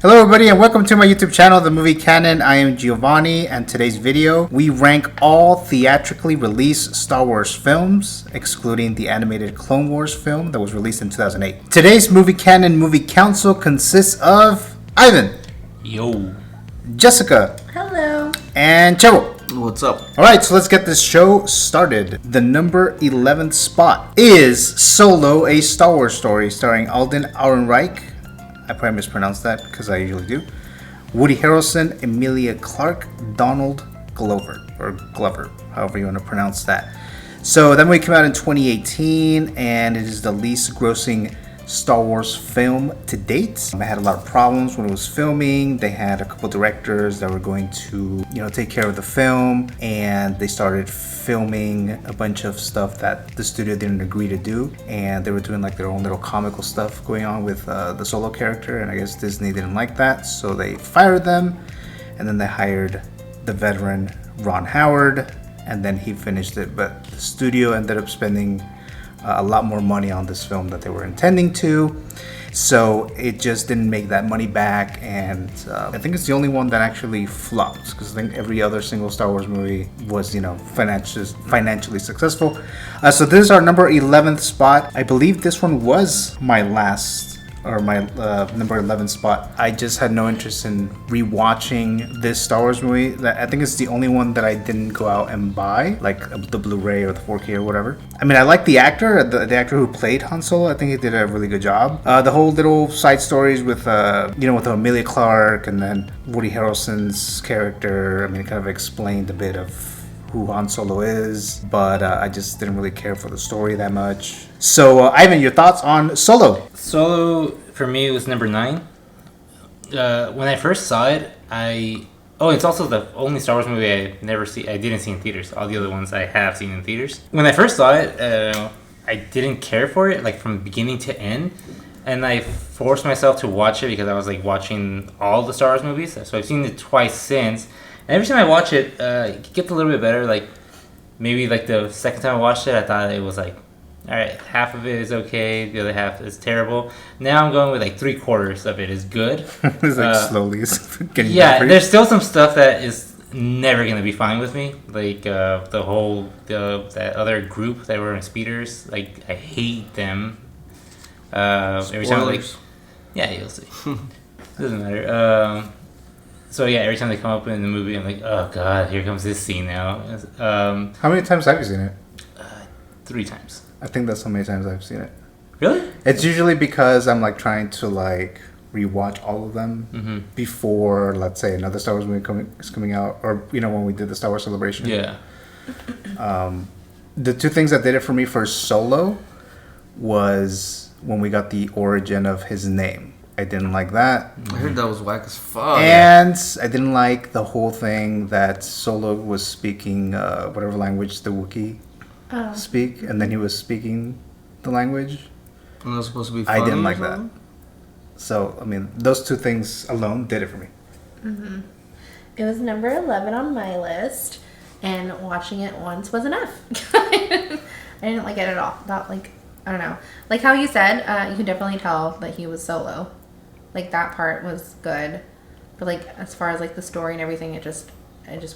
Hello everybody and welcome to my YouTube channel, The Movie Canon. I am Giovanny, and today's video, we rank all theatrically released Star Wars films, excluding the animated Clone Wars film that was released in 2008. Today's Movie Canon Movie Council consists of Ivan. Yo. Jessica. Hello. And CHEVO. What's up? Alright, so let's get this show started. The number 11th spot is Solo, a Star Wars story starring Alden Ehrenreich. I probably mispronounced that because I usually do. Woody Harrelson, Emilia Clarke, Donald Glover, or Glover, however you want to pronounce that. So that movie came out in 2018, and it is the least grossing Star Wars film to date. It had a lot of problems when it was filming. They had a couple directors that were going to, take care of the film, and they started filming a bunch of stuff that the studio didn't agree to do, and they were doing like their own little comical stuff going on with the Solo character, and I guess Disney didn't like that, so they fired them, and then they hired the veteran Ron Howard, and then he finished it, but the studio ended up spending a lot more money on this film that they were intending to, so it just didn't make that money back, and I think it's the only one that actually flopped, because I think every other single Star Wars movie was, financially successful. So this is our number 11th spot. I believe this one was my number 11 spot. I just had no interest in rewatching this Star Wars movie. I think it's the only one that I didn't go out and buy, like the Blu-ray or the 4K or whatever. I mean, I like the actor, the actor who played Han Solo. I think he did a really good job. The whole little side stories with, with Emilia Clarke and then Woody Harrelson's character. I mean, it kind of explained a bit of who Han Solo is, but I just didn't really care for the story that much. So, Ivan, your thoughts on Solo? Solo, for me, was number 9. When I first saw it, it's also the only Star Wars movie I didn't see in theaters. All the other ones I have seen in theaters. When I first saw it, I didn't care for it, like from beginning to end. And I forced myself to watch it because I was like watching all the Star Wars movies. So I've seen it twice since. And every time I watch it, it gets a little bit better. Like maybe like the second time I watched it, I thought it was like, all right, half of it is okay, the other half is terrible. Now I'm going with like 3/4 of it is good. It's like slowly getting yeah, better. there's still some stuff that is never gonna be fine with me. Like that other group that were in speeders. Like I hate them. Every time you'll see. Doesn't matter. So yeah, every time they come up in the movie, I'm like, oh god, here comes this scene now. How many times have you seen it? 3 times. I think that's how many times I've seen it. Really? It's usually because I'm like trying to like rewatch all of them before, let's say, another Star Wars movie is coming out, or when we did the Star Wars Celebration. Yeah. The 2 things that did it for me for Solo was when we got the origin of his name. I didn't like that. I heard that was whack as fuck. And I didn't like the whole thing that Solo was speaking whatever language the Wookiee speak, and then he was speaking the language. And that's supposed to be funny. I didn't like that. So, I mean, those 2 things alone did it for me. Mm-hmm. It was number 11 on my list, and watching it once was enough. I didn't like it at all. Not like, I don't know. Like how you said, you could definitely tell that he was Solo. Like that part was good, but like as far as like the story and everything, I just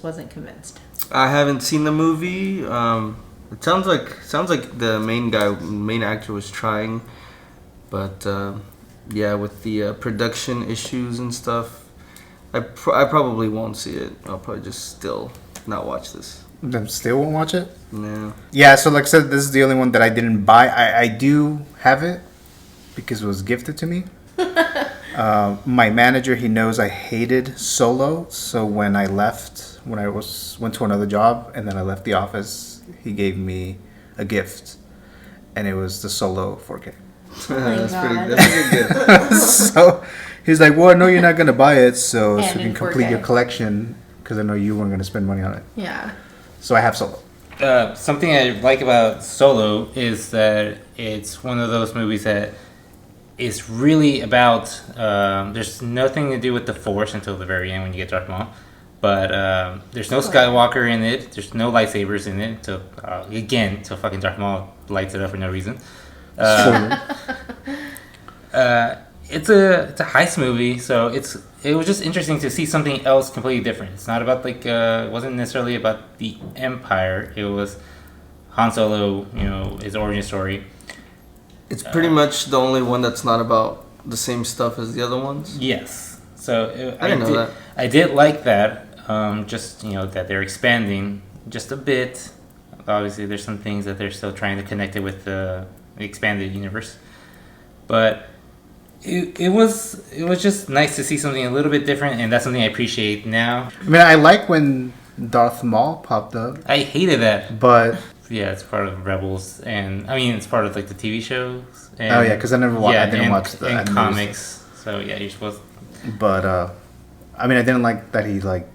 wasn't convinced. I haven't seen the movie. It sounds like the main actor was trying, but with the production issues and stuff, I probably won't see it. I'll probably just still not watch this. Then still won't watch it? No. Yeah, so like I said, this is the only one that I didn't buy. I do have it because it was gifted to me. My manager, he knows I hated Solo, so when I went to another job and then I left the office, he gave me a gift, and it was the Solo 4K. That's a good gift. So he's like, well, I know you're not going to buy it, so you can complete 4K. your collection, because I know you weren't going to spend money on it. Yeah. So I have Solo. Something I like about Solo is that it's one of those movies that is really about. There's nothing to do with the Force until the very end when you get Darth Maul, but there's no Skywalker in it. There's no lightsabers in it. Till fucking Darth Maul lights it up for no reason. it's a heist movie, so it was just interesting to see something else completely different. It's not about like it wasn't necessarily about the Empire. It was Han Solo, his origin story. It's pretty much the only one that's not about the same stuff as the other ones. Yes. So I didn't know that. I did like that. Just that they're expanding just a bit. Obviously, there's some things that they're still trying to connect it with the expanded universe, but it was just nice to see something a little bit different, and that's something I appreciate now. I mean, I like when Darth Maul popped up, I hated that, but yeah, it's part of Rebels, and I mean it's part of like the TV shows. And, oh yeah, because I never watched. I didn't watch the and animes. comics. So yeah, you're supposed. But I mean, I didn't like that he like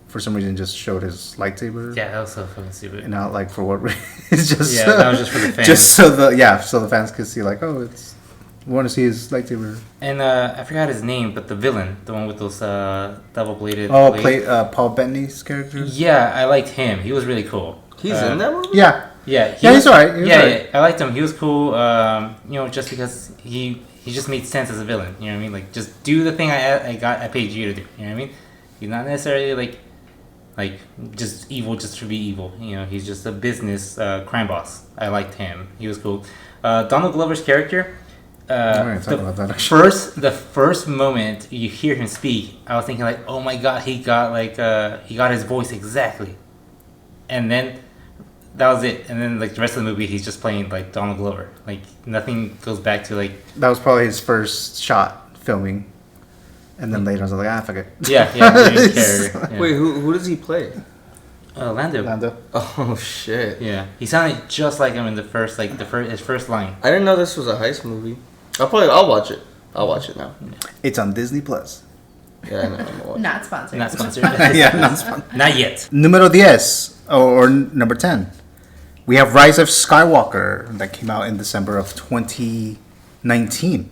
for some reason just showed his lightsaber. Yeah, that was so fucking stupid. And not like for what reason? It's just that was just for the fans. Just so the fans could see like, oh, we want to see his lightsaber. And I forgot his name, but the villain, the one with those double bladed. Oh, Paul Bettany's character. Yeah, I liked him. He was really cool. He's in that movie? Yeah. Yeah, he's alright. Yeah, I liked him. He was cool. Just because he just made sense as a villain. You know what I mean? Like, just do the thing I paid you to do. You know what I mean? He's not necessarily like just evil just to be evil. He's just a business crime boss. I liked him. He was cool. Donald Glover's character. The first moment you hear him speak, I was thinking like, oh my god, he got his voice exactly, and then that was it. And then like the rest of the movie, he's just playing like Donald Glover. Like nothing goes back to like. That was probably his first shot filming, and then later I was like, fuck it. Yeah, I didn't care. Yeah. Wait, who does he play? Lando. Oh shit. Yeah, he sounded just like him in his first line. I didn't know this was a heist movie. I'll watch it. I'll watch it now. It's on Disney Plus. Yeah, I know. I'm gonna watch Not sponsored. Not sponsored. Yeah, not sponsored. Not yet. Numero 10, or number 10. We have Rise of Skywalker that came out in December of 2019.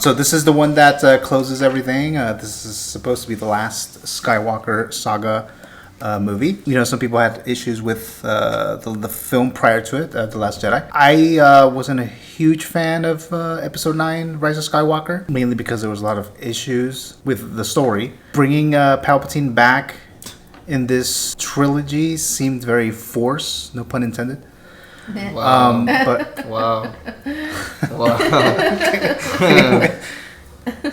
So this is the one that closes everything. This is supposed to be the last Skywalker saga movie. Some people had issues with the film prior to it, The Last Jedi. I wasn't a huge fan of Episode 9, Rise of Skywalker, mainly because there was a lot of issues with the story. Bringing Palpatine back in this trilogy seemed very forced, no pun intended. it. Wow. But Wow.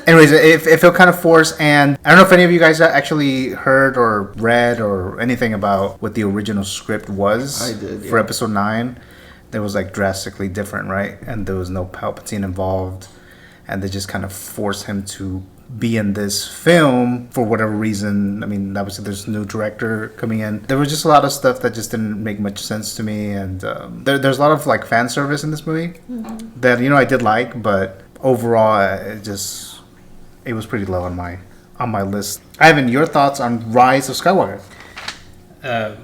anyways, it felt kind of forced, and I don't know if any of you guys actually heard or read or anything about what the original script was. I did, yeah. For Episode 9. That was like drastically different, right? And there was no Palpatine involved, and they just kind of forced him to be in this film for whatever reason. I mean, obviously there's a new director coming in. There was just a lot of stuff that just didn't make much sense to me, and there's a lot of like fan service in this movie that I did like, but overall it was pretty low on my list. Ivan, your thoughts on Rise of Skywalker?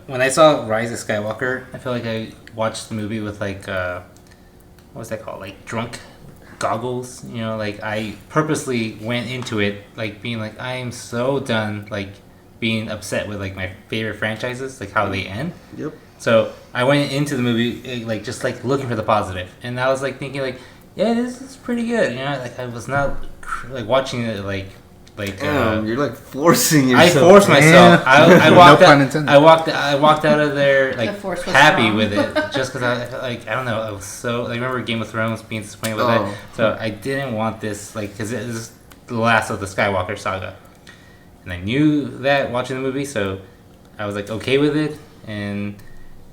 When I saw Rise of Skywalker, I feel like I watched the movie with like what was that called, like drunk goggles. Like I purposely went into it like being like, I am so done like being upset with like my favorite franchises, like how they end. Yep. So I went into the movie like just like looking for the positive, and I was like thinking like, yeah, this is pretty good. Like I was not like watching it like Damn, you're like forcing yourself. I forced myself. I walked No pun out. intended. I walked out of there like The force was happy strong. with it, just because I don't know. I was so. I remember Game of Thrones being disappointed with Oh. it, so I didn't want this because it is the last of the Skywalker saga, and I knew that watching the movie, so I was like okay with it. And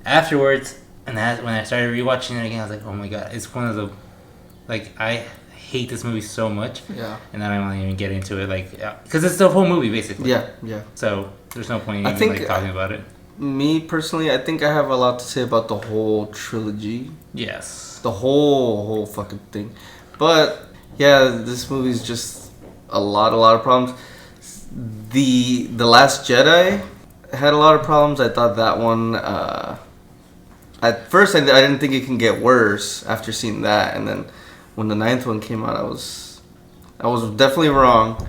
afterwards, when I started rewatching it again, I was like, oh my god, it's one of the I hate this movie so much. Yeah. And then I won't even get into it, because it's the whole movie basically. Yeah. So there's no point in I even think, talking about it. Me personally, I think I have a lot to say about the whole trilogy. Yes. The whole fucking thing. But yeah, this movie's just a lot of problems. The Last Jedi had a lot of problems. I thought that one at first I didn't think it can get worse after seeing that, and then when the 9th one came out, I was definitely wrong. All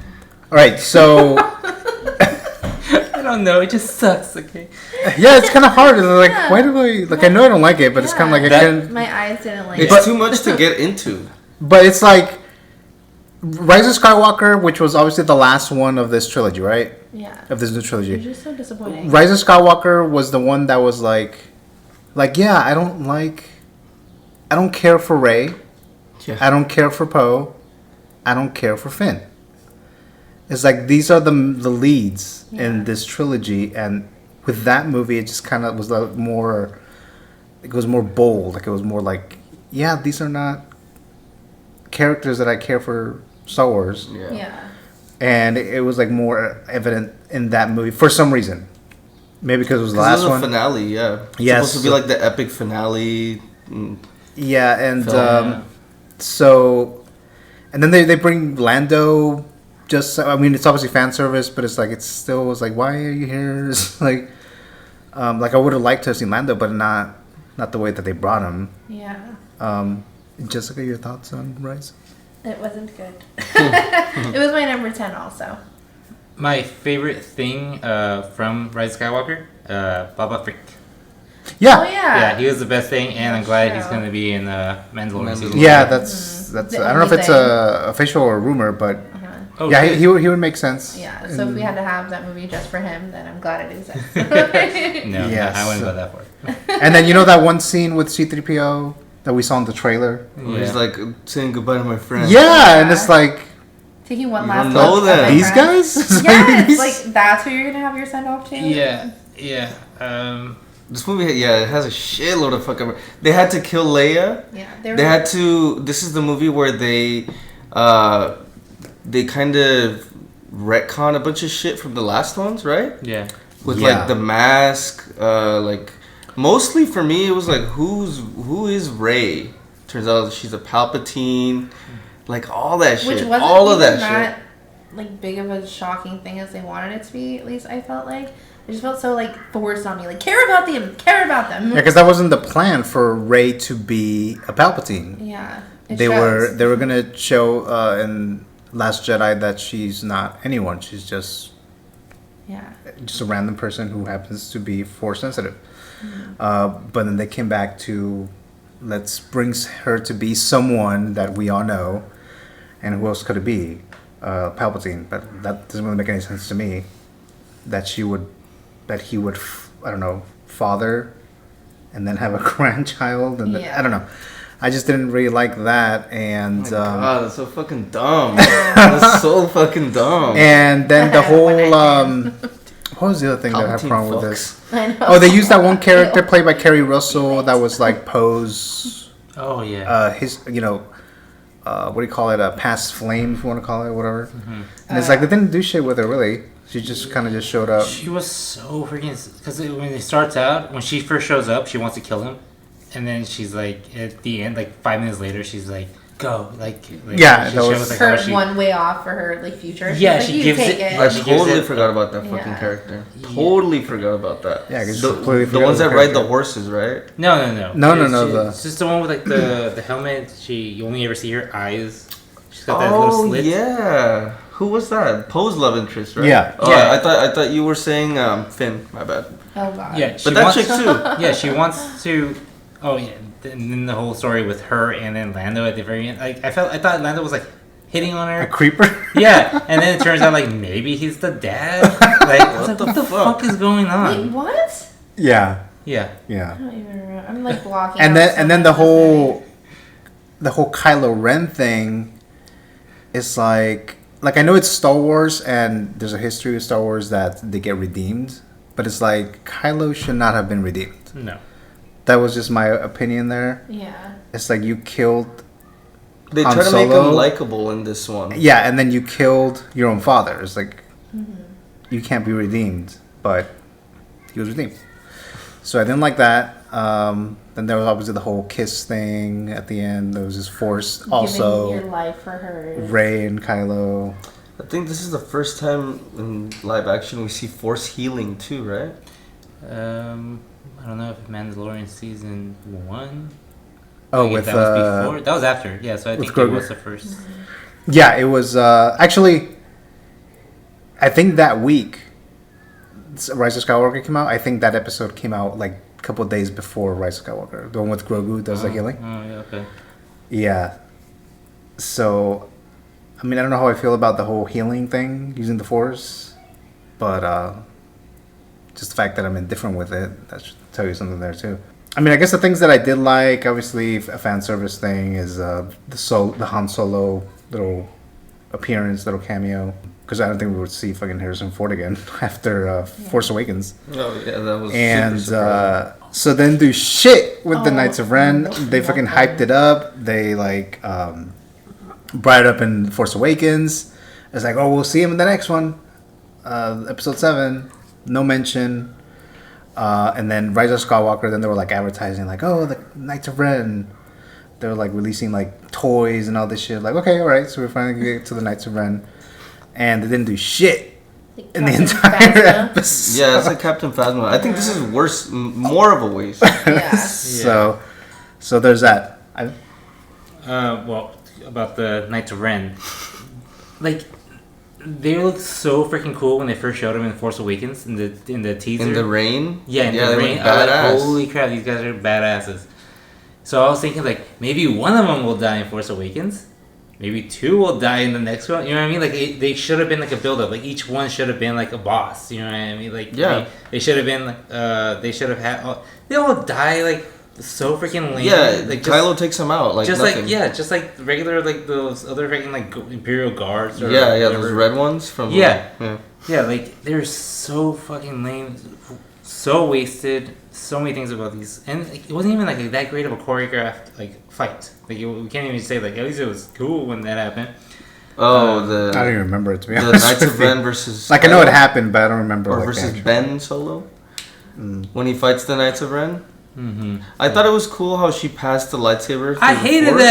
right, so I don't know. It just sucks. Okay. yeah, it's kind of hard. It's like, Yeah. why do I know I don't like it, but it's kind of like I That- can't. My eyes didn't like It's it. too much to get into. But it's like Rise of Skywalker, which was obviously the last one of this trilogy, right? Yeah. Of this new trilogy. You're just so disappointing. Rise of Skywalker was the one that was like, yeah, I don't care for Rey. Yeah. I don't care for Poe. I don't care for Finn. It's like these are the leads in this trilogy, and with that movie, it just kind of was like more. It was more bold. Like it was more like, yeah, these are not characters that I care for Star Wars. Yeah. And it was like more evident in that movie for some reason. Maybe because it was the last one. Finale, yeah. It's Yes. supposed to be like the epic finale. Yeah, and Film. so, and then they bring Lando. I mean, it's obviously fan service, but it's like it still was like, why are you here? It's like I would have liked to have seen Lando, but not the way that they brought him. Yeah. Jessica, your thoughts on Rise? It wasn't good. It was my number 10 also. My favorite thing from Rise of Skywalker, Boba Fett. Yeah. Oh, yeah. Yeah, he was the best thing, and I'm glad he's True. going to be in Mandalorian season. Yeah, that's. The I don't know if only it's thing. official or rumor, but Oh, yeah, good. he would make sense. Yeah, so if we had to have that movie just for him, then I'm glad it exists. No, Yes. I wouldn't go that far. And then you know that one scene with C-3PO that we saw in the trailer? Where he's like saying goodbye to my friend. Yeah, and it's like Taking one You last don't know look them. at my these friends. guys. Yes, like that's who you're gonna have your send off to. Yeah. This movie, it has a shitload of fucking. They had to kill Leia. Yeah, They had to. This is the movie where they kind of retcon a bunch of shit from the last ones, right? Yeah. With Yeah. like the mask, like mostly for me, it was like who is Rey? Turns out she's a Palpatine, like all that shit, Which wasn't all of even that shit. like big of a shocking thing as they wanted it to be. At least I felt like it just felt so like forced on me. Like care about them. Yeah, because that wasn't the plan for Rey to be a Palpatine. Yeah, it They shows. were gonna show in Last Jedi that she's not anyone. She's just Yeah. a random person who happens to be force sensitive. Mm-hmm. But then they came back to let's bring her to be someone that we all know, and who else could it be? Palpatine. But that doesn't really make any sense to me. That he would, I don't know, father, and then have a grandchild, and then, Yeah. I don't know. I just didn't really like that, and Oh my God, that's so fucking dumb. That's so fucking dumb. and then the When I whole can. what was the other thing that I had a Palpatine problem with fucks. this? I know. Oh, they used that one character played by Kerry Russell that was like Poe's, Oh, yeah. his, what do you call it? A past flame, if you want to call it, whatever. Mm-hmm. And it's like they didn't do shit with her really. She just kind of just showed up. She was so freaking... Because when it starts out, when she first shows up, she wants to kill him. And then she's like, at the end, like 5 minutes later, she's like, go. Like Yeah, she that shows, was- like, her how she... one way off for her like future. Yeah, She's she like, you gives take it- I she gives totally it- forgot about that Yeah. fucking character. Yeah. Totally forgot about that. Yeah, 'cause the, completely the forgot ones about that the ride the character. horses, right? No. No. It's just the one with like the helmet. You only ever see her eyes. She's got that little Oh slit. yeah, who was that? Poe's love interest, right? Yeah. Oh, Yeah. I thought you were saying Finn. My bad. Oh god. Yeah, she But that wants, chick too. Yeah, she wants to. Oh yeah, and then the whole story with her and then Lando at the very end. Like I thought Lando was like hitting on A her. creeper. Yeah, and then it turns out like maybe he's the dad. Like I was like, what the fuck is going Wait, on? what? Yeah. Yeah. I don't even remember. I'm like blocking. And out then so and then much the this whole Kylo Ren thing is like I know it's Star Wars and there's a history of Star Wars that they get redeemed, but it's like Kylo should not have been redeemed. No. That was just my opinion there. night. Yeah. It's like you killed, They Han try to make Solo. him likable in this one. yeah, and then you killed your own father. It's like you can't be redeemed, but he was redeemed. So I didn't like that. Then there was obviously the whole kiss thing at the end. There was this forced Giving your also life for her. Rey and Kylo. I think this is the first time in live action we see Force healing too, right? I don't know if Mandalorian season 1. Oh, Like, with that was before. That was after. Yeah, so I with think it Grogu. was the first. yeah, it was actually. I think that week, Rise of Skywalker came out. I think that episode came out like a couple of days before Rise of Skywalker. The one with Grogu does the healing. Oh yeah, okay. Yeah. So, I mean, I don't know how I feel about the whole healing thing using the Force, but just the fact that I'm indifferent with it, that should tell you something there too. I mean, I guess the things that I did like, obviously, a fan service thing is the Han Solo little appearance, little cameo. Because I don't think we would see fucking Harrison Ford again after Force Awakens. Oh yeah, that was. And super so then do shit with the Knights of Ren. They fucking hyped it up. They like brought it up in Force Awakens. It's like, oh, we'll see him in the next one, Episode 7. No mention. And then Rise of Skywalker. Then they were like advertising, like, oh, the Knights of Ren. They were like releasing like toys and all this shit. Like, okay, all right, so we're finally gonna get to the Knights of Ren. And they didn't do shit in the entire episode. Yeah, it's like Captain Phasma. I think this is worse, more of a waste. Yeah. So there's that. Well, about the Knights of Ren, like they looked so freaking cool when they first showed them in Force Awakens in the teaser. In the rain. Yeah, in the they rain. look I was like, badass. holy crap, these guys are badasses. So I was thinking like maybe one of them will die in Force Awakens. Maybe 2 will die in the next one. You know what I mean? Like they should have been like a build-up. Like each one should have been like a boss. You know what I mean? Like yeah, they should have been like they should have had. They all die like so freaking lame. yeah. Like Kylo takes him out like just nothing. just like regular like those other freaking like Imperial guards. Or yeah, whatever. those red ones from. Yeah, like they're so fucking lame, so wasted. So many things about these, and like, it wasn't even like that great of a choreographed like fight. Like we can't even say like at least it was cool when that happened. Oh, I don't even remember it, to be the honest. Knights of with you. Ren versus. Like I know Kylo, it happened, but I don't remember. Or like, versus the actual- Ben Solo. When he fights the Knights of Ren. Mm-hmm. I thought it was cool how she passed the lightsaber. I through the hated Force.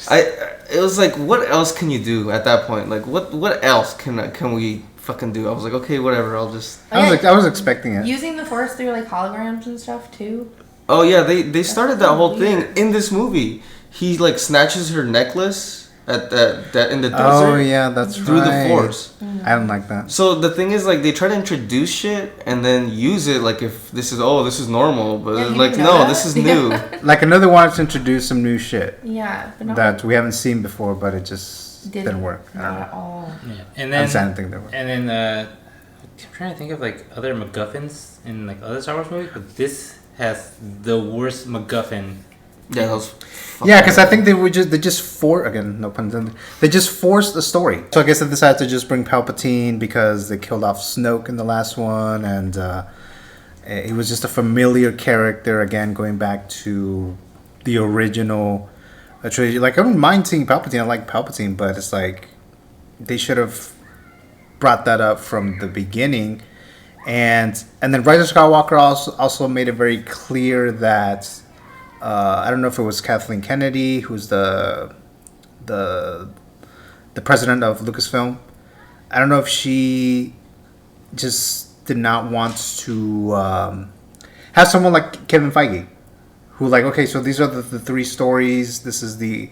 that. It was like, what else can you do at that point? Like, what else can we fucking do? I was like, okay, whatever. I'll just. I was expecting it. Using the Force through like holograms and stuff too. Oh yeah, they started that whole weird. thing in this movie. He like snatches her necklace at that in the desert. Oh yeah, that's through right. the Force. I don't like that. So the thing is, like, they try to introduce shit and then use it like if this is normal, but Yeah, you like didn't no, know that? this is new. Like another wanted to introduce some new shit Yeah, but not, that we haven't seen before, but it just didn't work. I don't Not know. at all. Yeah. And I then didn't think that worked. and then I'm trying to think of like other MacGuffins in like other Star Wars movies, but this has the worst MacGuffin. Yeah, that was. Yeah, because I think they just again, no pun intended. They just forced the story. So I guess they decided to just bring Palpatine because they killed off Snoke in the last one, and he was just a familiar character again, going back to the original trilogy. Like I don't mind seeing Palpatine. I like Palpatine, but it's like they should have brought that up from the beginning. And then Rise of Skywalker also made it very clear that I don't know if it was Kathleen Kennedy, who's the president of Lucasfilm. I don't know if she just did not want to have someone like Kevin Feige, who like, okay, so these are the 3 stories. This is the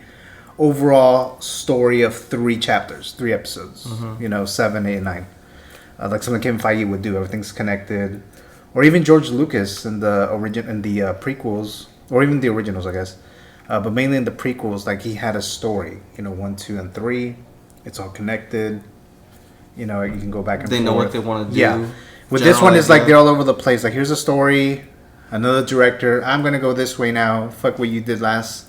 overall story of 3 chapters, 3 episodes. Mm-hmm. 7, 8, 9. Like something Kevin Feige would do. Everything's connected, or even George Lucas in the prequels. Or even the originals, I guess. But mainly in the prequels, like, he had a story. 1, 2, and 3. It's all connected. You can go back and They forth. know what they want to do. Yeah. With this one, it's like they're all over the place. Like, here's a story. Another director. I'm going to go this way now. Fuck what you did last.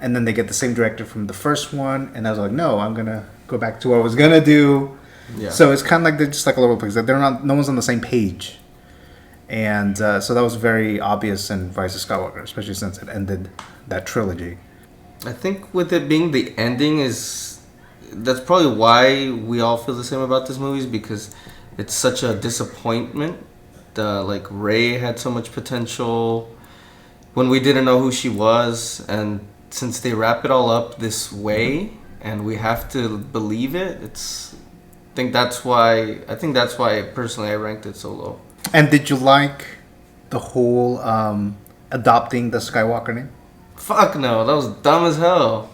And then they get the same director from the first one. And I was like, no, I'm going to go back to what I was going to do. Yeah. So it's kind of like they're just like all over the place. Like, no one's on the same page. And so that was very obvious in Rise of Skywalker, especially since it ended that trilogy. I think with it being the ending that's probably why we all feel the same about this movie, is because it's such a disappointment. Like Rey had so much potential when we didn't know who she was, and since they wrap it all up this way and we have to believe it, I think that's why personally I ranked it so low. And did you like the whole adopting the Skywalker name? Fuck no, that was dumb as hell.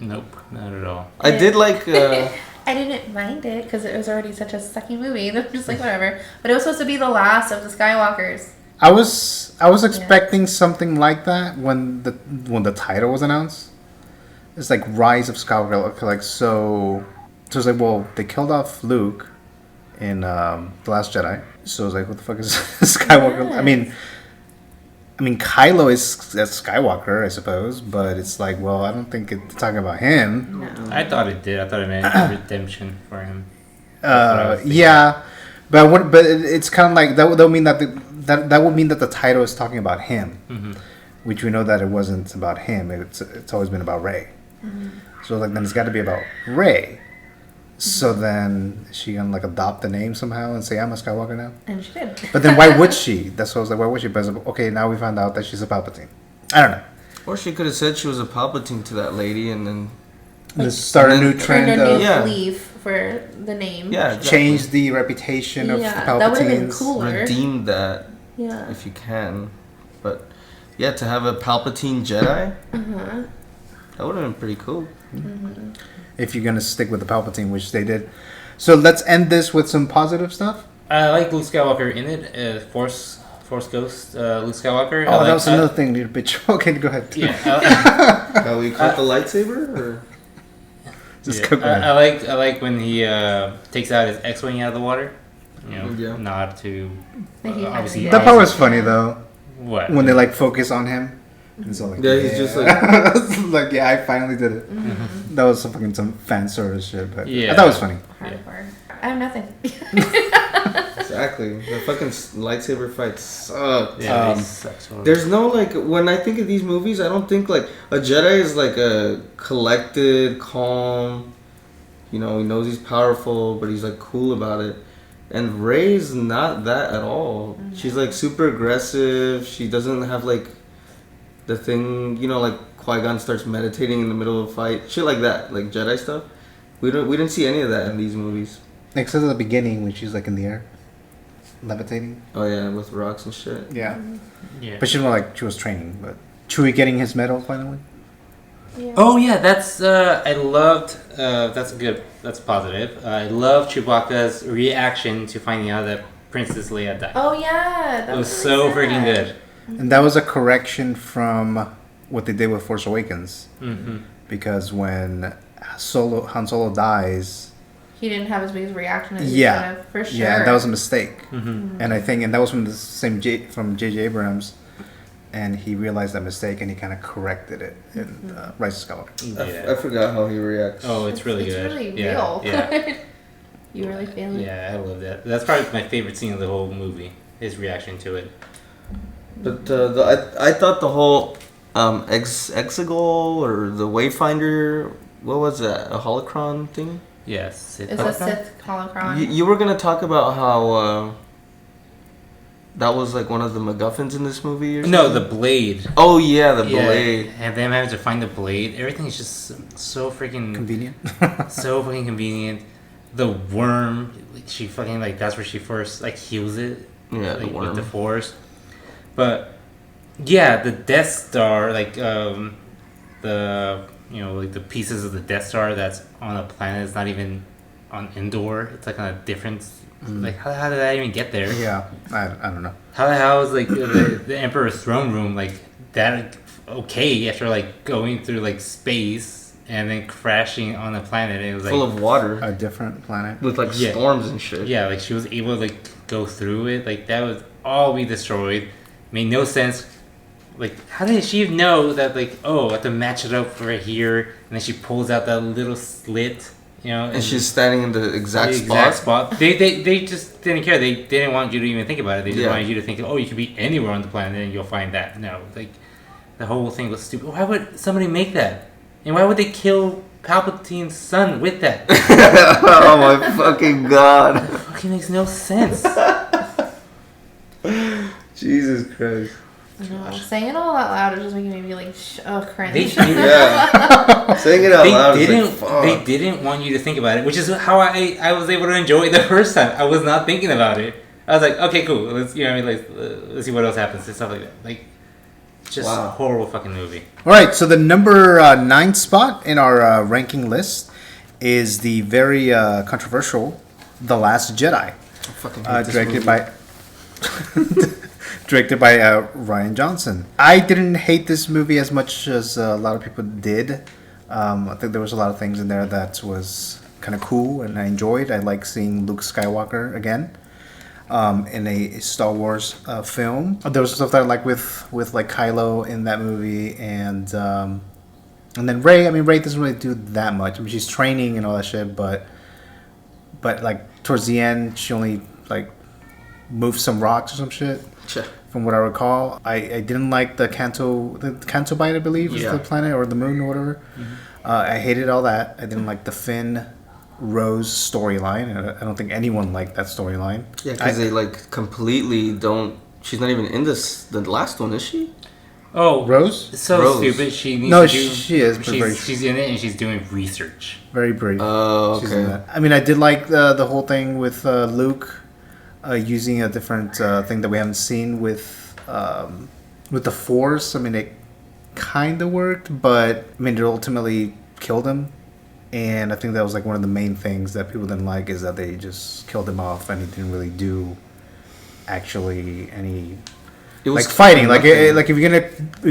Nope, not at all. I did like. I didn't mind it because it was already such a sucky movie. They're just like whatever. But it was supposed to be the last of the Skywalkers. I was expecting something like that when the title was announced. it's like Rise of Skywalker. Like so it's like, well, they killed off Luke in The Last Jedi. So it's like, what the fuck is Skywalker? Yes. I mean, Kylo is a Skywalker, I suppose, but it's like, well, I don't think it's talking about him. No. I thought it did. I thought it meant redemption for him. That's what I was thinking. Yeah, but it's kind of like that would mean that would mean that the title is talking about him, which we know that it wasn't about him. It's always been about Rey. So like then it's got to be about Rey. So then is she gonna like adopt the name somehow and say I'm a Skywalker now? And she did. But then why would she? That's what I was like. Why would she? But okay, now we found out that she's a Palpatine. I don't know. Or she could have said she was a Palpatine to that lady and then Let's start a new Turned trend a new of Yeah. leaf for the name. yeah, exactly. change the reputation of Yeah, Palpatines. that would have been cooler. redeem that Yeah. if you can. But yeah, to have a Palpatine Jedi, that would have been pretty cool. If you're gonna stick with the Palpatine, which they did. So let's end this with some positive stuff. I like Luke Skywalker in it. Force Ghost Luke Skywalker. Oh, I like, that was another thing, you bitch. Okay, go ahead. Yeah, How we caught the lightsaber? Or? Just yeah. go ahead. I like when he takes out his X-wing out of the water. You know, Yeah. nod to That he had obviously. it. That part was funny though, What? when they like focus on him. And so like, Yeah, he's just like, yeah, I finally did it. That was some fan service shit, but I Yeah. thought it was funny. Hardcore. I have nothing. Exactly. The fucking lightsaber fights suck. Yeah, he sucks. There's no like when I think of these movies, I don't think like a Jedi is like a collected, calm. You know, he knows he's powerful, but he's like cool about it. And Rey's not that at all. She's like super aggressive. She doesn't have like the thing. You know, like Qui-Gon starts meditating in the middle of a fight, shit like that, like Jedi stuff. We didn't see any of that in these movies. Except at the beginning when she's like in the air, levitating. Oh yeah, with rocks and shit. Yeah, Yeah. but she was like she was training. But Chewie getting his medal finally. Yeah. Oh yeah, that's I loved. That's positive. I love Chewbacca's reaction to finding out that Princess Leia died. Oh yeah. That It was really so freaking sad. good. And that was a correction from what they did with Force Awakens, Mm-hmm. because when Han Solo dies, He didn't have as big a reaction as Yeah. he should have, for sure. yeah, and that was a mistake. Mm-hmm. And I think, and that was from the same from J.J. Abrams, and he realized that mistake and he kind of corrected it in Rise of Skywalker. Yeah. I forgot how he reacts. Oh, it's really It's good. really yeah. real. Yeah. You really feel it. Yeah, I love that. That's probably my favorite scene of the whole movie. His reaction to it. But I thought the whole Exegol or the Wayfinder, what was that? A holocron thing? Yes. It's a Sith holocron. You were gonna talk about how that was like one of the MacGuffins in this movie. Or No, something? the blade. Oh yeah, the Yeah, blade. and them having to find the blade. Everything is just so freaking Convenient. so fucking convenient. The worm, like, she fucking like that's where she first like heals it. Yeah, the like worm. with the Force. But yeah, the Death Star, like the like the pieces of the Death Star that's on a planet that's not even on Endor. It's like on a different. Like how did that even get there? Yeah, I don't know. How the hell is like the Emperor's throne room like that okay after like going through like space and then crashing on a planet? It was like Full of water A different planet. with like Yeah. storms and shit. yeah, like she was able to like go through it. Like that would all be destroyed. Made no sense. Like how did she know that like I have to match it up right here and then she pulls out that little slit, And she's standing in the exact the spot. exact spot. They just didn't care. They didn't want you to even think about it. They just Yeah. wanted you to think, you could be anywhere on the planet and you'll find that. No, like the whole thing was stupid. Why would somebody make that? And why would they kill Palpatine's son with that? Oh my fucking god. It fucking makes no sense. Jesus Christ. No, saying it all out loud is just making me like, cringe. They Yeah. Saying it out loud they is didn't. like, fuck. They didn't want you to think about it, which is how I was able to enjoy it the first time. I was not thinking about it. I was like, okay, cool. Let's let's see what else happens and stuff like that. Like, just Wow. a horrible fucking movie. All right, so the number 9 spot in our ranking list is the very controversial The Last Jedi, I fucking hate this directed movie. by directed by Ryan Johnson. I didn't hate this movie as much as a lot of people did. I think there was a lot of things in there that was kind of cool and I enjoyed. I like seeing Luke Skywalker again in a Star Wars film. There was stuff that I like with like Kylo in that movie, and then Rey. I mean, Rey doesn't really do that much. I mean, she's training and all that shit, but like towards the end, she only like moved some rocks or some shit. Sure. From what I recall, I didn't like the Canto Bite, I believe, was the planet or the moon or whatever. Mm-hmm. I hated all that. I didn't like the Finn Rose storyline. I don't think anyone liked that storyline. Yeah, because they like completely don't. She's not even in the last one, is she? Oh, Rose? So Rose. stupid. She needs No, to do. she is. But She's in it and she's doing research. very brief. Oh, She's in okay. that. I mean, I did like the whole thing with Luke using a different thing that we haven't seen with the Force. I mean, it kind of worked, but I mean, it ultimately killed him. And I think that was like one of the main things that people didn't like, is that they just killed him off and he didn't really do actually any It was like fighting. Like nothing. like if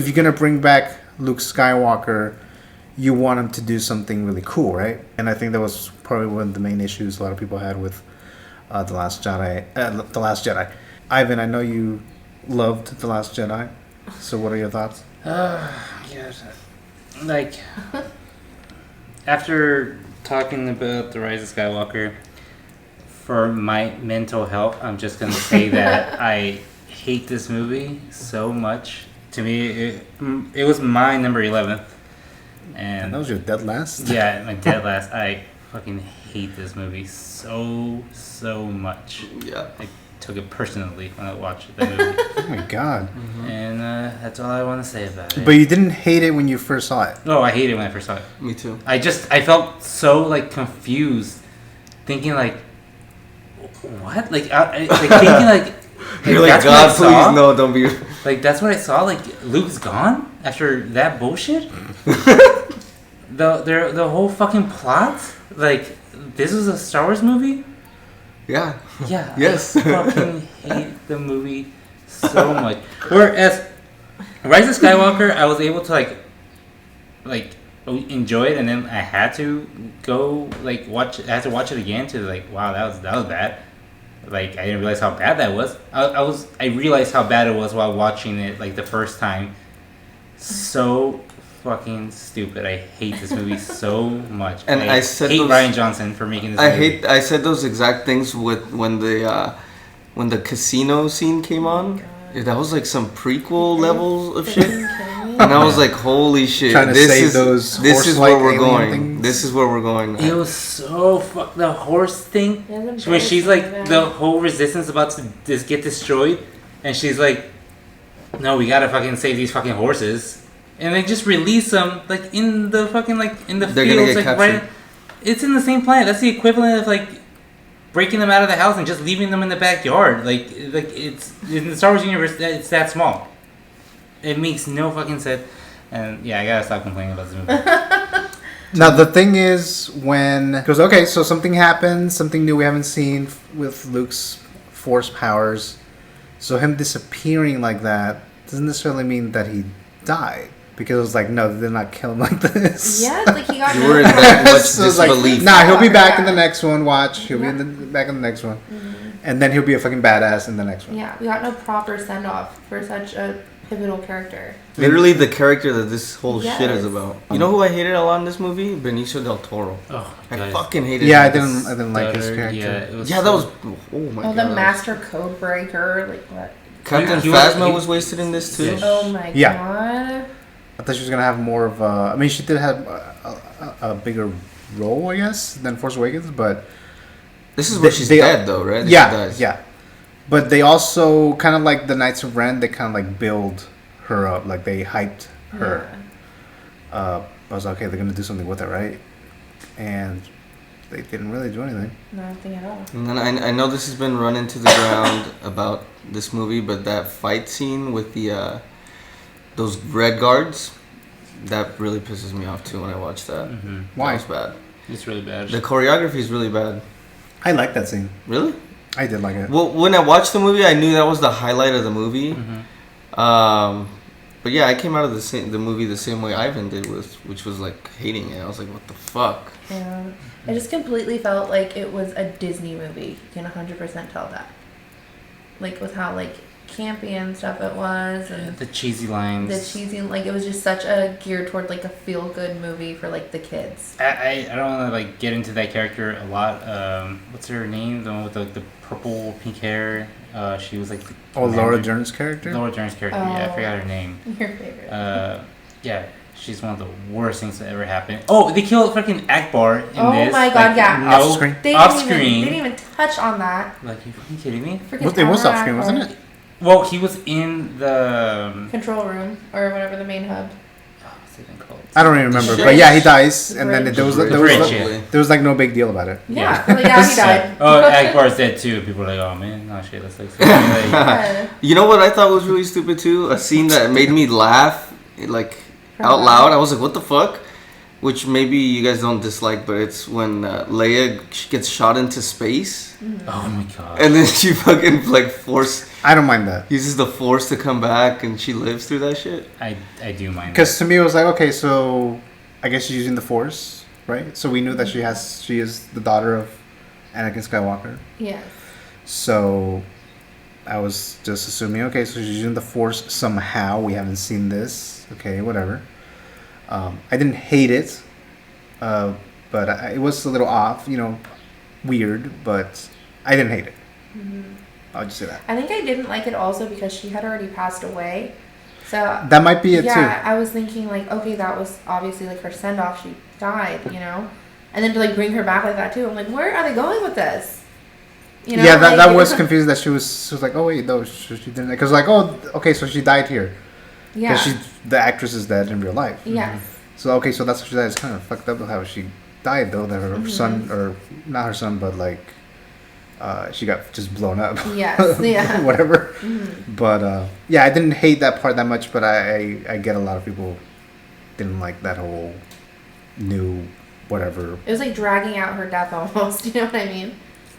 you're gonna bring back Luke Skywalker, you want him to do something really cool, right? And I think that was probably one of the main issues a lot of people had with the Last Jedi. Ivan, I know you loved The Last Jedi. So what are your thoughts? Yes. Like, after talking about The Rise of Skywalker, for my mental health, I'm just going to say that I hate this movie so much. To me, it was my number 11th. And That was your dead last? yeah, my dead last. I fucking hate this movie so much. Yeah. I took it personally when I watched the movie. Oh my god. And that's all I want to say about it. But you didn't hate it when you first saw it. Oh, I hated it when I first saw it. Me too. I felt so like confused, thinking like, what? Like, thinking like, You're like, that's what God, I saw? please, no, don't be. Like, that's what I saw. Like, Luke's gone after that bullshit. the whole fucking plot. Like, this was a Star Wars movie. Yeah. Yeah. Yes. I fucking hate the movie so much. Whereas Rise of Skywalker, I was able to like enjoy it, and then I had to go like watch. I had to watch it again to like, wow, that was bad. Like, I didn't realize how bad that was. I realized how bad it was while watching it like the first time. So fucking stupid. I hate this movie so much. And I said hate those- Ryan Johnson for making this movie. I said those exact things with when the casino scene came on. That was like some prequel levels of shit. And I was like, holy shit, Trying to save those this is horse-like where we're alien going. things. This is where we're going. It was so the horse thing when she's like the whole resistance about to just get destroyed, and she's like, no, we gotta fucking save these fucking horses, and they just release them like in the fucking like in the They're gonna fields, get like captured. right. It's in the same planet. That's the equivalent of like breaking them out of the house and just leaving them in the backyard. Like it's in the Star Wars universe. It's that small. It makes no fucking sense. And yeah, I gotta stop complaining about this movie. Now the thing is, when because okay, so something happens, something new we haven't seen with Luke's force powers. So him disappearing like that doesn't necessarily mean that he died, because it was like, no, they did not kill him like this. Yeah, it's like he got You were in that much So it's like, disbelief. nah, he'll be back in the next one. Watch, he'll be back in the next one, and then he'll be a fucking badass in the next one. Yeah, we got no proper send off for such a pivotal character. Literally the character that this whole shit is Yes. about. You know who I hated a lot in this movie? Benicio del Toro. Oh, I God. fucking hated Yeah, I him. didn't like his character. Yeah, it was Yeah, that was. Oh my Oh, god. the master code breaker, like what? Captain He was- Phasma he- was wasted in this too. Yeah. Oh my Yeah. god. I thought she was gonna have more of a. I mean, she did have a bigger role, I guess, than Force Awakens, but This is where she's dead, though, right? She yeah, dies. yeah. But they also kind of like the Knights of Ren. They kind of like build her up, like they hyped her. I was like, okay, they're gonna do something with it, right? And they didn't really do anything. Nothing at all. And then I know this has been run into the ground about this movie, but that fight scene with the those red guards, that really pisses me off too when I watch that. Mm-hmm. Why? That was bad. It's really bad. The choreography is really bad. I like that scene. Really? I did like it. Well, when I watched the movie, I knew that was the highlight of the movie. Mm-hmm. But yeah, I came out of the movie the same way Ivan did, which was like hating it. I was like, what the fuck? Yeah. I just completely felt like it was a Disney movie. You can 100% tell that. Like with how like campy and stuff it was, and the cheesy lines. Like it was just such a geared toward like a feel good movie for like the kids. I don't want to like get into that character a lot. What's her name? The one with the purple pink hair. She was like. Laura Dern's character. Laura Dern's character. Oh, Yeah, I forgot her name. Your favorite. Yeah. She's one of the worst things that ever happened. Oh, they killed freaking Akbar in this. Oh my god, like, yeah. Off screen. They didn't even touch on that. Like, you fucking kidding me? Freaking It was off screen, Akbar. wasn't it? Well, he was in the Control room or whatever the main hub. what's it even called? I don't even remember, Bridge. but yeah, he dies, and then Bridge. there was Bridge. there was like no big deal about it. Yeah, like, yeah, he died. Oh, Akbar's dead too. People are like, oh man, oh shit, that's like. Yeah. You know what I thought was really stupid too? A scene that made me laugh, like out loud. I was like, what the fuck? Which maybe you guys don't dislike, but it's when Leia gets shot into space, Oh my god. and then she fucking like I don't mind that. uses the force to come back, and she lives through that shit. I do mind. Because to me, it was like, okay, so I guess she's using the Force, right? So we knew that she is the daughter of Anakin Skywalker. Yes. So I was just assuming, okay, so she's using the Force somehow. We haven't seen this. Okay, whatever. I didn't hate it, but it was a little off, weird, but I didn't hate it. Mm-hmm. I'll just say that. I think I didn't like it also because she had already passed away. So That might be it too. yeah, I was thinking like, okay, that was obviously like her send off. She died, and then to like bring her back like that too. I'm like, where are they going with this? Yeah, that was confusing. That she was like, oh wait, no, she didn't. Because like, oh, okay, so she died here. Yeah. Because the actress is dead in real life. Yes. So okay, so that's what she died. It's kind of fucked up how she died though. That her son, or not her son, but like, she got just blown up. Yes. Yeah. Whatever. But yeah, I didn't hate that part that much. But I get a lot of people didn't like that whole new whatever. It was like dragging out her death almost. You know what I mean?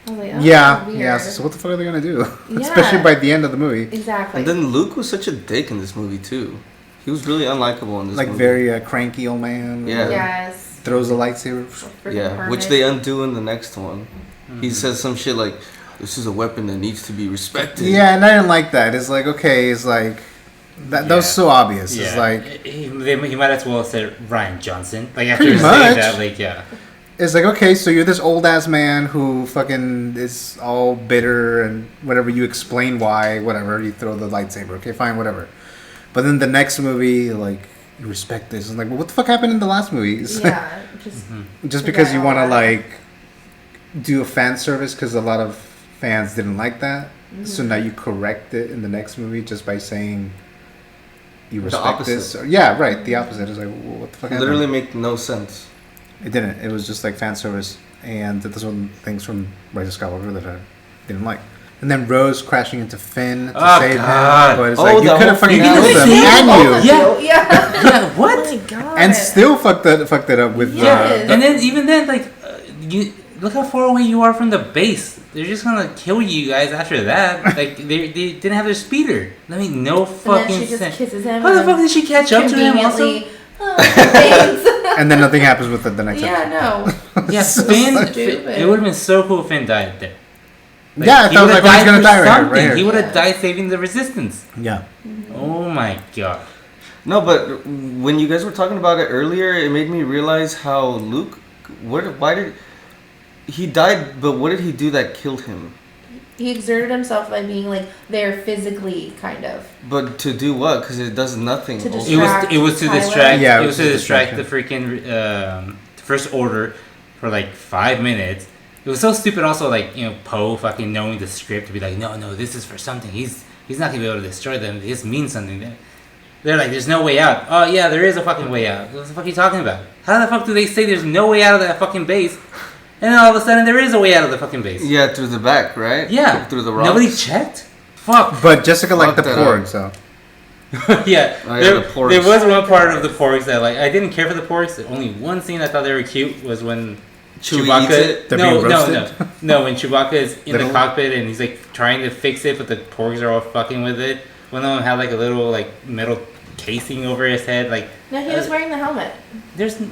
I was like, oh, Yeah. weird. Yeah. So what the fuck are they gonna do? Yeah. Especially by the end of the movie. Exactly. And then Luke was such a dick in this movie too. He was really unlikable in this Like movie. very cranky old man. Yeah. Yes. Throws a lightsaber. Freaking Yeah, which hermit. they undo in the next one. He says some shit like, "This is a weapon that needs to be respected." Yeah, and I didn't like that. It's like, okay, it's like that was so obvious. Yeah. It's like he might as well have said Ryan Johnson. Like after Pretty saying much. that, like yeah. it's like, okay, so you're this old ass man who fucking is all bitter and whatever. You explain why, whatever. You throw the lightsaber. Okay, fine, whatever. But then the next movie, like, you respect this. And like, well, what the fuck happened in the last movie? It's like, Yeah. just because you Yeah. want to like do a fan service because a lot of fans didn't like that. So now you correct it in the next movie just by saying you respect this. opposite. Or, yeah, right. The opposite is like, well, what the fuck happened? Literally make no sense. It didn't. It was just like fan service, and that's one of the things from Rise of Skywalker that I didn't like. And then Rose crashing into Finn to Oh, save God. him, but it's Oh, like you the could have whole fucking finale. killed him You and could've you, Yeah. Yeah, what? Oh my god. and still fucked it up with Yes. And then even then, like you look how far away you are from the base. They're just gonna kill you guys after that. Like they didn't have their speeder. I mean, no And then fucking she just sense. kisses him. How the fuck did she catch up to him? Also, Conveniently. Oh, thanks. and then nothing happens with it the next Yeah, episode. no. yeah, So Finn. stupid. It would have been so cool if Finn died there. Like, Yeah, I he thought would've like, oh, he's gonna for die right here, something. right here. He would have Yeah. died saving the Resistance. Yeah. Oh my god. No, but when you guys were talking about it earlier, it made me realize how Luke. Why did he died? But what did he do that killed him? He exerted himself by being like there physically, kind of. But to do what? Because it does nothing. To also. distract It was to Tyler? distract. Yeah, it was to distract the distraction. freaking First Order for like 5 minutes. It was so stupid. Also, like Poe fucking knowing the script to be like, no, this is for something. He's not gonna be able to destroy them. This means something. They're like, there's no way out. Oh yeah, there is a fucking way out. What the fuck are you talking about? How the fuck do they say there's no way out of that fucking base? And then all of a sudden there is a way out of the fucking base. Yeah, through the back, right? Yeah. Through the rocks. Nobody checked. Fuck. But Jessica liked the Fuck that porg, up. so Yeah, Oh, yeah, there, the porgs. there was one part of the porgs that like I didn't care for the porgs. Only one scene I thought they were cute was when Chewie Chewbacca. eats it? They're No, being no, roasted? no, no. When Chewbacca is in the Little- cockpit and he's like trying to fix it, but the porgs are all fucking with it. One of them had like a little like metal casing over his head. Like No, he was wearing the helmet. there's Was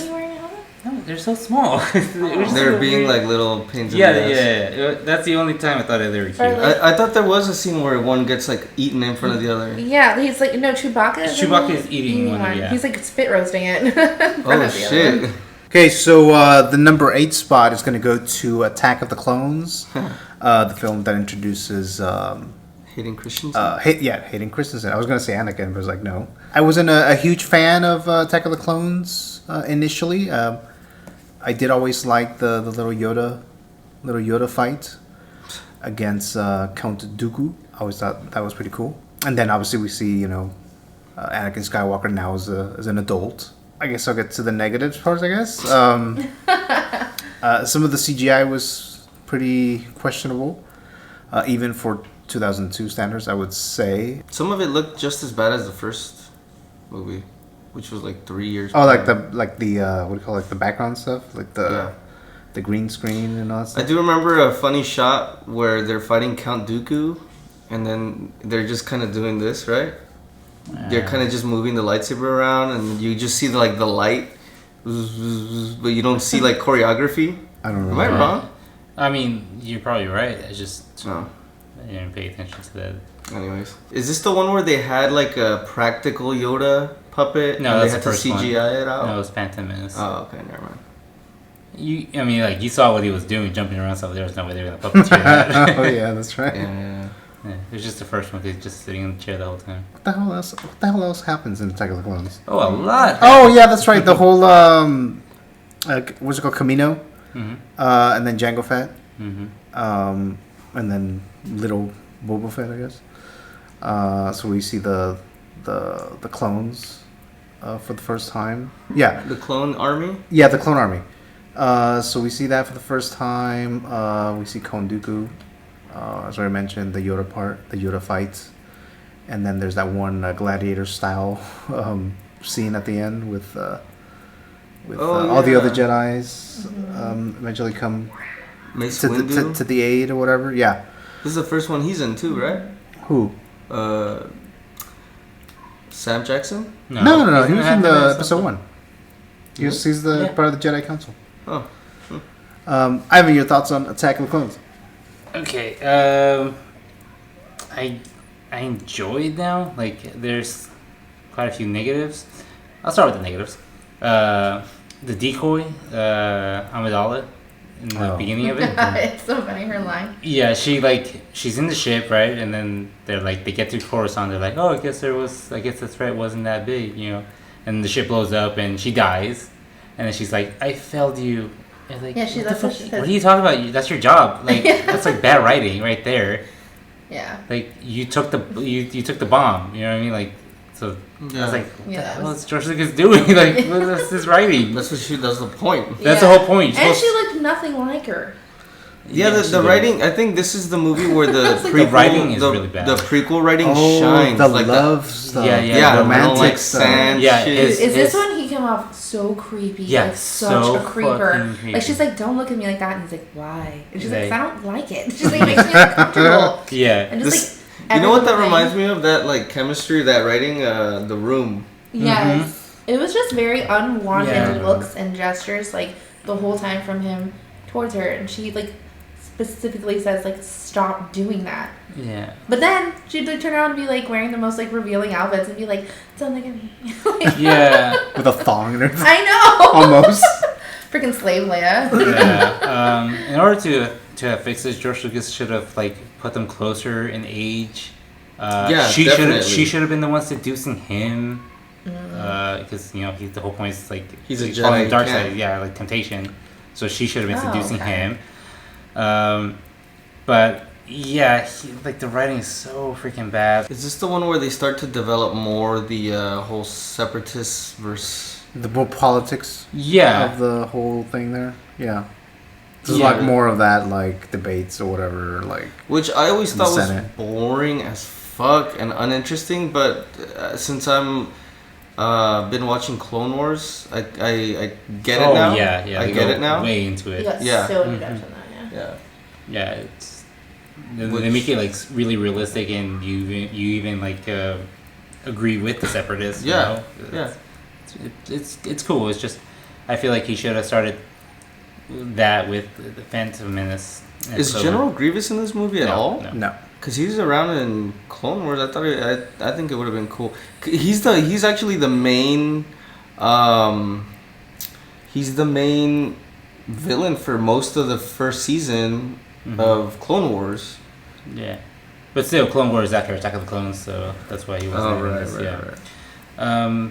he wearing a helmet? no, they're so small. They're being like little pains in yeah, the ass. yeah. That's the only time I thought they were cute. Or, like- I thought there was a scene where one gets like eaten in front of the other. Yeah, he's like no Chewbacca. Chewbacca is eating one, yeah. He's like spit roasting it. in front Oh of the other shit! one. Okay, so the number 8 spot is going to go to Attack of the Clones, the film that introduces Hayden Christensen. Hayden Christensen. I was going to say Anakin, but I was like, no. I wasn't a huge fan of Attack of the Clones initially. I did always like the little Yoda fight against Count Dooku. I always thought that was pretty cool. And then obviously we see, Anakin Skywalker now as an adult. I guess I'll get to the negatives parts, I guess. Some of the CGI was pretty questionable, even for 2002 standards, I would say. Some of it looked just as bad as the first movie, which was like 3 years. Oh, prior. like the what do you call it, like the background stuff, like the green screen and all that I stuff. do remember a funny shot where they're fighting Count Dooku, and then they're just kind of doing this, right? They're kind of just moving the lightsaber around, and you just see the light, but you don't see like choreography. I don't Am know. I wrong? I mean, you're probably right. I just No. I didn't pay attention to that. Anyways, is this the one where they had like a practical Yoda puppet? No, and that's they the had to first one. CGI it out. No, it was Phantom Menace. Oh, okay, never mind. I mean, like you saw what he was doing, jumping around stuff. There was no way they were gonna puppeteer that. Oh yeah, that's right. Yeah. Yeah, it was just the first one. He's just sitting in the chair the whole time. What the hell else happens in Attack of the Clones? Oh, a lot. Oh yeah, that's right. The whole what's it called, Camino, Mhm. and then Jango Fett, Mhm. and then little Boba Fett, I guess. So we see the clones for the first time. Yeah, The clone army. yeah, the clone army. So we see that for the first time. We see Count Dooku, as I mentioned, the Yoda part, the Yoda fight, and then there's that one gladiator style scene at the end with all the other Jedi's eventually come Mace to Windu. the aid or whatever. Yeah, This is the first one he's in too, right? who? Sam Jackson. No. he's He was in Phantom the Menace episode also. 1. He's the Yeah. part of the Jedi Council. Oh. Ivan, your thoughts on Attack of the Clones? Okay. I enjoyed now. Like, there's quite a few negatives. I'll start with the negatives. The decoy, Amidala, in the beginning of it. It's so funny, her line. Yeah, she's in the ship, right? And then they get to Coruscant. They're like, oh, I guess the threat wasn't that big, And the ship blows up and she dies. And then she's like, I failed you. And like, Yeah, that's what she says. what are you talking about? That's your job. Like, that's like bad writing right there. Yeah. Like, you took the bomb. You know what I mean? Like, so I Yeah. was like, what Yeah, the that hell was- is George Lucas doing? Like, what's this writing? That's what she does. The point. That's the whole point. You're And supposed- she looked nothing like her. Yeah, she the did. writing. I think this is the movie where the It's like prequel, the writing is really bad. The prequel writing Oh, shines. the like love stuff. Yeah, Yeah, romantic like stuff. sand. Yeah, shit. his- Is this when he came off so creepy? Yeah, like such so a creeper. fucking creepy. Like she's like, don't look at me like that, and he's like, why? And she's like, Like- I don't like it. She's like, it makes me uncomfortable. Yeah. And just This- like, You know what that every little reminds thing. me of? That like chemistry, that writing, The Room. Yes. It was just very unwanted Yeah. looks and gestures, like the whole time from him towards her, and she like specifically says like, stop doing that. Yeah. But then she'd like turn around and be like wearing the most like revealing outfits and be like, don't look at me. Like, Yeah. With a thong and everything. I know. Almost. Freaking slave Leia. Yeah. In order to have fixed this, George Lucas should have like put them closer in age. Yeah, she definitely. should have been the one seducing him. Because he's the whole point is like He's a following Jedi, the dark yeah. side, yeah, like temptation. So she should have been Oh, seducing okay. him. But yeah, like the writing is so freaking bad. Is this the one where they start to develop more the whole separatist versus? The more politics Yeah. of the whole thing there. Yeah. This is Yeah. like more of that, like, debates or whatever, like... Which I always In the thought was Senate. boring as fuck and uninteresting, but since I'm been watching Clone Wars, I get it now. Yeah, I they get go it now. Way into it. You got Yeah. so in depth on that, yeah. Yeah. Yeah, it's They make it like really realistic, and you even like agree with the separatists. Yeah, you know? It's cool. It's just I feel like he should have started that with the Phantom Menace. Is General Grievous in this movie at all? No. Because he's around in Clone Wars. I think it would have been cool. He's actually the main. He's the main villain for most of the first season of Clone Wars. Yeah, but still, Clone Wars after Attack of the Clones, so that's why he wasn't in this. Right.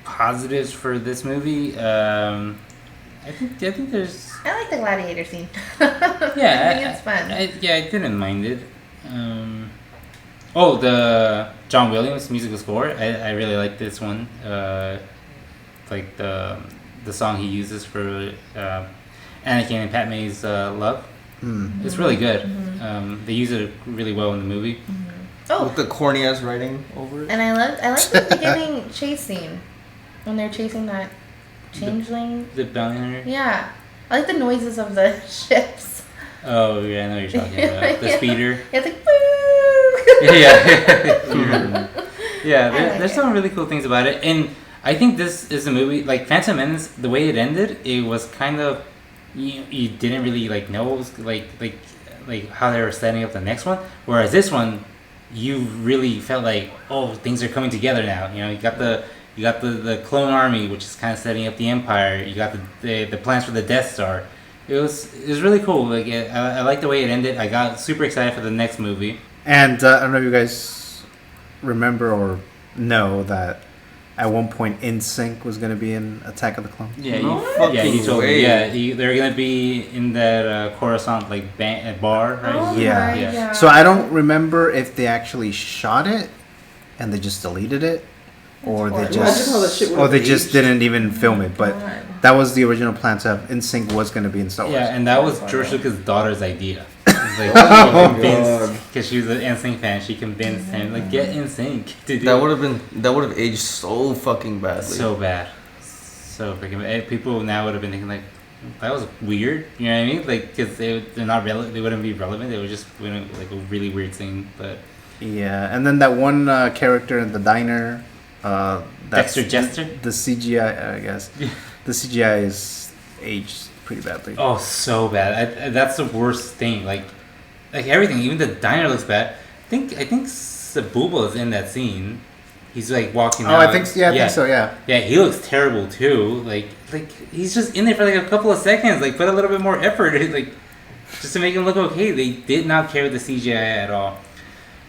Positives for this movie. I think there's. I like the gladiator scene. Yeah, I think it's fun. I didn't mind it. The John Williams musical score. I really like this one. Like the song he uses for Anakin and Padme's love. It's really good. They use it really well in the movie. Oh, with the corny ass writing over it. and I like the beginning chase scene when they're chasing that changeling. The bounty hunter. Yeah, I like the noises of the ships. Oh yeah, I know what you're talking about. The speeder. Yeah, it's like woo. Yeah. There's some really cool things about it, and I think this is a movie like Phantom Menace. The way it ended, it was kind of you didn't really like know what was like how they were setting up the next one. Whereas this one, you really felt like things are coming together now. You know, you got the clone army, which is kind of setting up the Empire. You got the plans for the Death Star. It was really cool. Like I like the way it ended. I got super excited for the next movie. And I don't know if you guys remember or know that at one point NSYNC was going to be in Attack of the Clones. Yeah, he told way. me. Yeah, they're gonna be in that Coruscant like bar, right? Oh, Yeah. right, Yeah. So I don't remember if they actually shot it and they just deleted it, or they Imagine just how that shit or would've they just aged. didn't even film it. But God. that was the original plan to have NSYNC was going to be in Star Wars. Yeah, and that was George Lucas' daughter's idea. Like, God. because she was an NSYNC fan, she convinced him like get NSYNC to do. That would have aged so fucking badly. So bad, so freaking bad. People now would have been thinking like that was weird. You know what I mean? Like because they're not relevant. They wouldn't be relevant. They would just like a really weird thing. But Yeah, and then that one character in the diner, that's Dexter Jester? the CGI, I guess. The CGI is aged pretty badly. oh, so bad. That's the worst thing. Like everything, even the diner looks bad. I think Sabuba is in that scene. He's like walking out. I think so. Yeah, I think so. Yeah. Yeah, he looks terrible too. Like he's just in there for like a couple of seconds. Like put a little bit more effort, like just to make him look okay. They did not care with the CGI at all.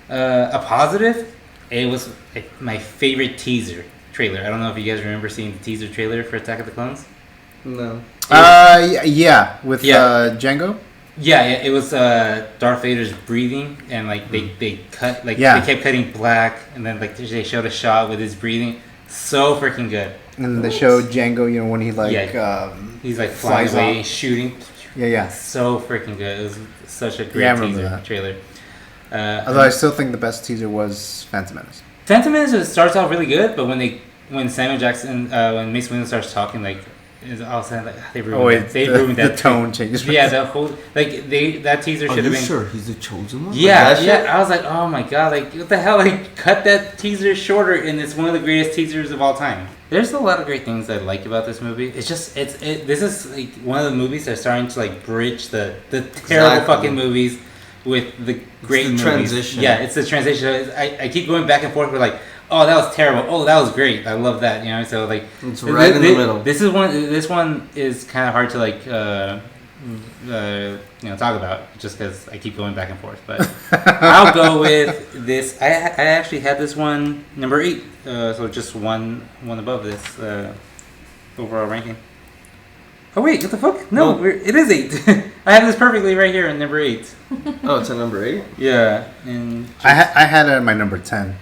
A positive, it was my favorite teaser trailer. I don't know if you guys remember seeing the teaser trailer for Attack of the Clones. No. Yeah, with Django. Yeah, it was Darth Vader's breathing, and like they cut they kept cutting black, and then like they showed a shot with his breathing. So freaking good. And they showed Django, when he he's like flying flies away, off. shooting. Yeah. So freaking good. It was such a great Yeah, I remember teaser that. trailer. Although I still think the best teaser was Phantom Menace. Phantom Menace starts out really good, but when Samuel Jackson, when Mace Windu starts talking, like all of a sudden they ruined that. The tone changes. Yeah, the whole that teaser Are should you have been. sure he's the chosen one? Yeah, Like that shit? I was like, oh my god, like what the hell? Like cut that teaser shorter, and it's one of the greatest teasers of all time. There's a lot of great things I like about this movie. It's just this is like one of the movies that's starting to like bridge the terrible fucking movies with the great movies. Transition. Yeah, it's the transition. I keep going back and forth with like, oh that was terrible. Oh that was great. I love that. So like It's right in the middle. This one is kind of hard to like talk about just because I keep going back and forth. But I'll go with this. I actually had this one number 8. So just one above this overall ranking. Oh wait, what the fuck? No, it is 8. I have this perfectly right here in number 8. Oh, it's a number 8? Yeah, and I had it at my number 10.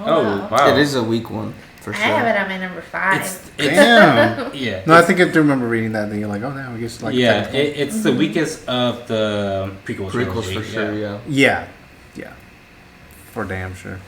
oh wow, It is a weak one, for I sure. have it at my number 5. It's Damn. yeah. No, I think I do remember reading that. And you're like, oh, no, I guess like. Yeah, technical. it's the weakest of the prequels. Prequels trilogy, for sure, yeah. Yeah. For damn sure.